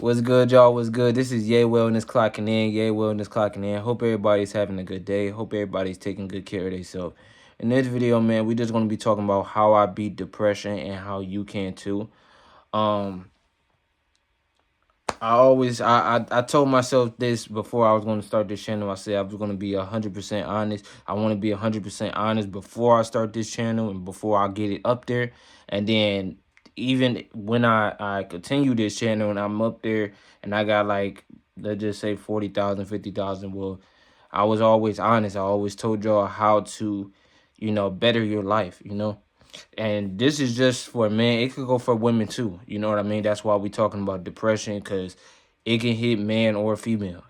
What's good, y'all? What's good? This is Yaewellness clocking in. Yaewellness clocking in. Hope everybody's having a good day. Hope everybody's taking good care of themselves. In this video, man, we just gonna be talking about how I beat depression and how you can too. Um, I told myself this before I was gonna start this channel. I said I was gonna be 100% honest. I want to be 100% honest before I start this channel and before I get it up there. And then even when I continue this channel and I'm up there and I got like, let's just say 40,000, 50,000. Well, I was always honest. I always told y'all how to, better your life, And this is just for men. It could go for women too. You know what I mean? That's why we talking about depression, because it can hit man or female.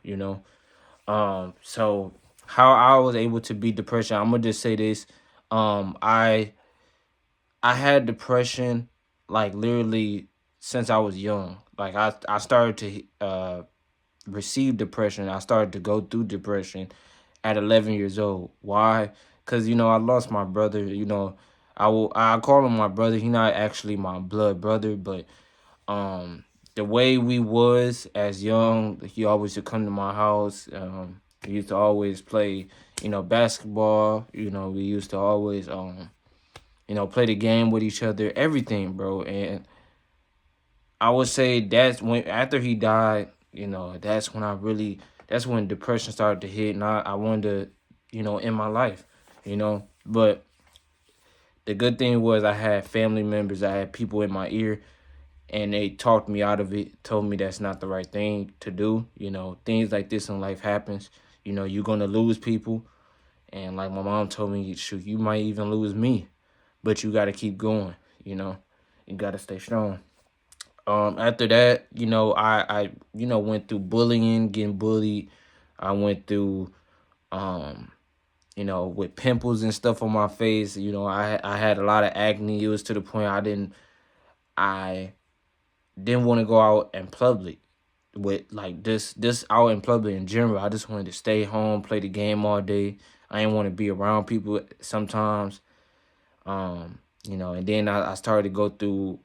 So how I was able to beat depression, I'm gonna just say this. I had depression like literally since I was young. Like I started to receive depression. I started to go through depression at 11 years old. Why? Because I lost my brother. I call him my brother. He not actually my blood brother, but the way we was as young, he always would come to my house. We used to always play, basketball. We used to always play the game with each other, everything, bro. And I would say that's when, after he died, that's when depression started to hit. And I wanted to, end my life. But the good thing was I had family members, I had people in my ear, and they talked me out of it, told me that's not the right thing to do. Things like this in life happens. You're going to lose people. And like my mom told me, shoot, you might even lose me, but you got to keep going. You got to stay strong. After that, I went through bullying, getting bullied. I went through, with pimples and stuff on my face. I had a lot of acne. It was to the point I didn't want to go out in public with like this out in public in general. I just wanted to stay home, play the game all day. I didn't want to be around people sometimes. And then I started to go through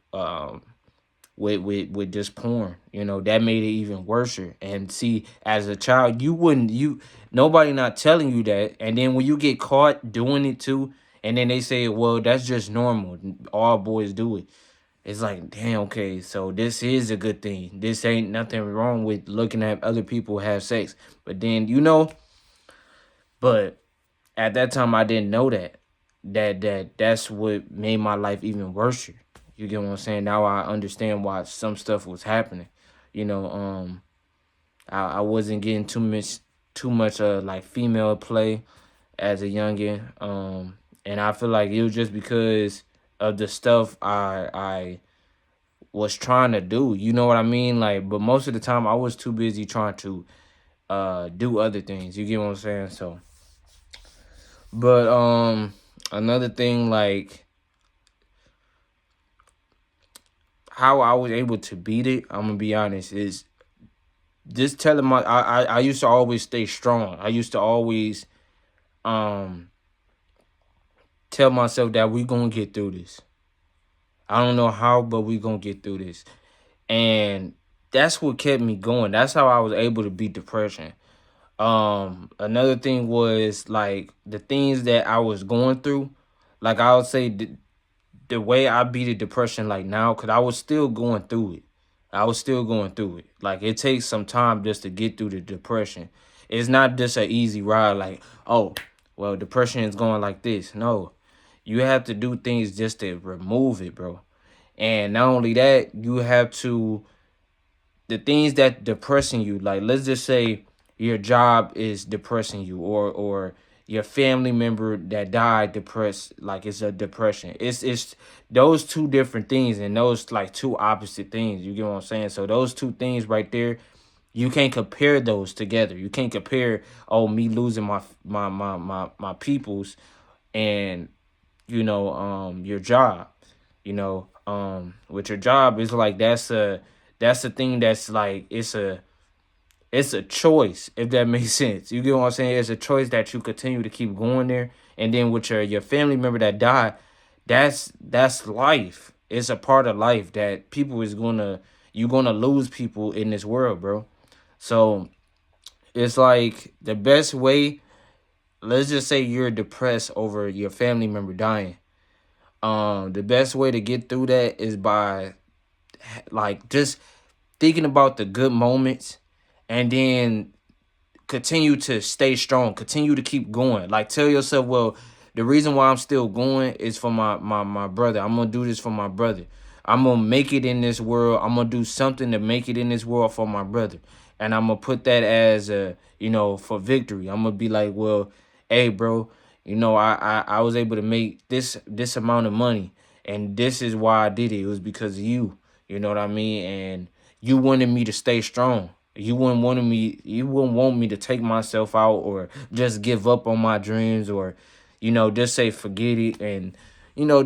with just porn. That made it even worse. And see, as a child, nobody not telling you that. And then when you get caught doing it too, and then they say, well, that's just normal. All boys do it. It's like, damn, okay, so this is a good thing. This ain't nothing wrong with looking at other people have sex. But then, but at that time I didn't know that. That's what made my life even worse. You get what I'm saying? Now I understand why some stuff was happening. You know, I wasn't getting too much like female play as a youngin. And I feel like it was just because of the stuff I was trying to do. You know what I mean? Like, but most of the time I was too busy trying to do other things. You get what I'm saying? So, but another thing, like how I was able to beat it, I'm gonna be honest, is just telling I used to always stay strong. I used to always um tell myself that we gonna get through this. I don't know how, but we gonna get through this. And that's what kept me going. That's how I was able to beat depression. Another thing was like the things that I was going through. Like I would say the way I beat the depression like now, because I was still going through it. I was still going through it. Like it takes some time just to get through the depression. It's not just an easy ride like, oh, well, depression is going like this. No, you have to do things just to remove it, bro. And not only that, you have to, the things that depressing you, like let's just say your job is depressing you, or your family member that died depressed, like it's a depression. It's those two different things, and those like two opposite things. You get what I'm saying? So those two things right there, you can't compare those together. You can't compare, oh, me losing my peoples and your job. With your job, it's like that's a thing that's like it's a choice, if that makes sense. You get what I'm saying? It's a choice that you continue to keep going there. And then with your family member that died, that's life. It's a part of life that people is gonna, you're gonna lose people in this world, bro. So it's like the best way, let's just say you're depressed over your family member dying. The best way to get through that is by like just thinking about the good moments, and then continue to stay strong, continue to keep going. Like tell yourself, well, the reason why I'm still going is for my brother. I'm gonna do this for my brother. I'm gonna make it in this world. I'm gonna do something to make it in this world for my brother. And I'm gonna put that as a, for victory. I'm gonna be like, well, hey bro, I was able to make this amount of money, and this is why I did it. It was because of you. You know what I mean? And you wanted me to stay strong. You wouldn't want me to take myself out or just give up on my dreams, or, just say forget it, and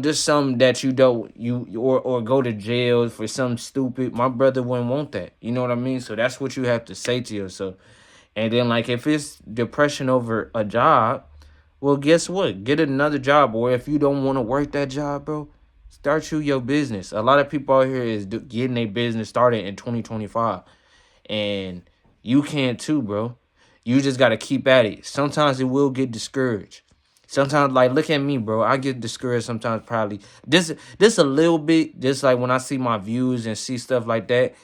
just something that you don't you or go to jail for something stupid. My brother wouldn't want that. You know what I mean? So that's what you have to say to yourself. And then like if it's depression over a job, well, guess what? Get another job. Or if you don't want to work that job, bro, start your business. A lot of people out here is getting a business started in 2025. And you can too, bro. You just got to keep at it. Sometimes it will get discouraged. Sometimes, like, look at me, bro. I get discouraged sometimes, probably. This a little bit, just like when I see my views and see stuff like that.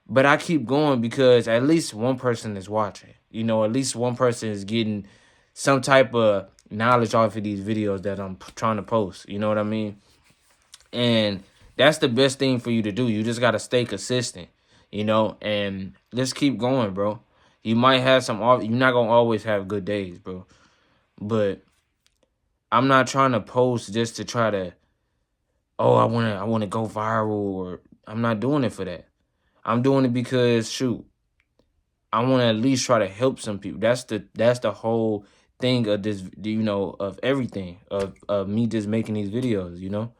But I keep going because at least one person is watching. At least one person is getting some type of knowledge off of these videos that I'm trying to post. You know what I mean? And that's the best thing for you to do. You just got to stay consistent, and just keep going, bro. You might have you're not going to always have good days, bro. But I'm not trying to post just to try to, oh, I want to go viral, or I'm not doing it for that. I'm doing it because, shoot, I want to at least try to help some people. That's the whole thing of this, of everything, of me just making these videos.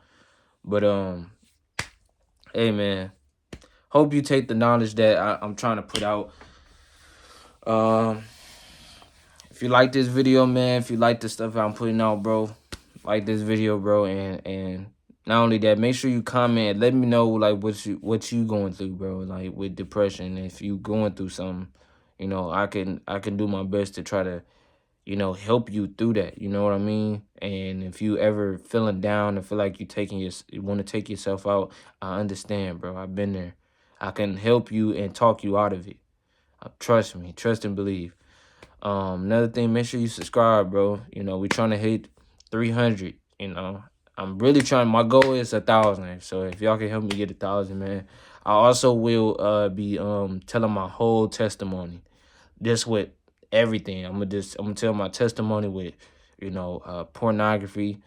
But hey man, hope you take the knowledge that I'm trying to put out. Um, if you like this video, man, if you like the stuff I'm putting out, bro, like this video, bro, and not only that, make sure you comment. Let me know like what you going through, bro, like with depression. If you going through something, I can do my best to try to help you through that. You know what I mean? And if you ever feeling down and feel like you want to take yourself out, I understand, bro. I've been there. I can help you and talk you out of it. Trust me, trust and believe. Another thing, make sure you subscribe, bro. We're trying to hit 300. I'm really trying. My goal is 1,000. So if y'all can help me get 1,000, man. I also will be telling my whole testimony. This with everything. I'm gonna tell my testimony with, pornography.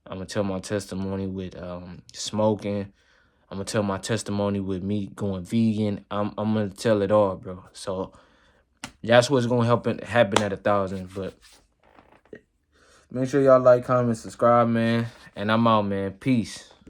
I'm gonna tell my testimony with smoking. I'm gonna tell my testimony with me going vegan. I'm gonna tell it all, bro. So that's what's gonna happen at 1,000. But make sure y'all like, comment, subscribe, man. And I'm out, man. Peace.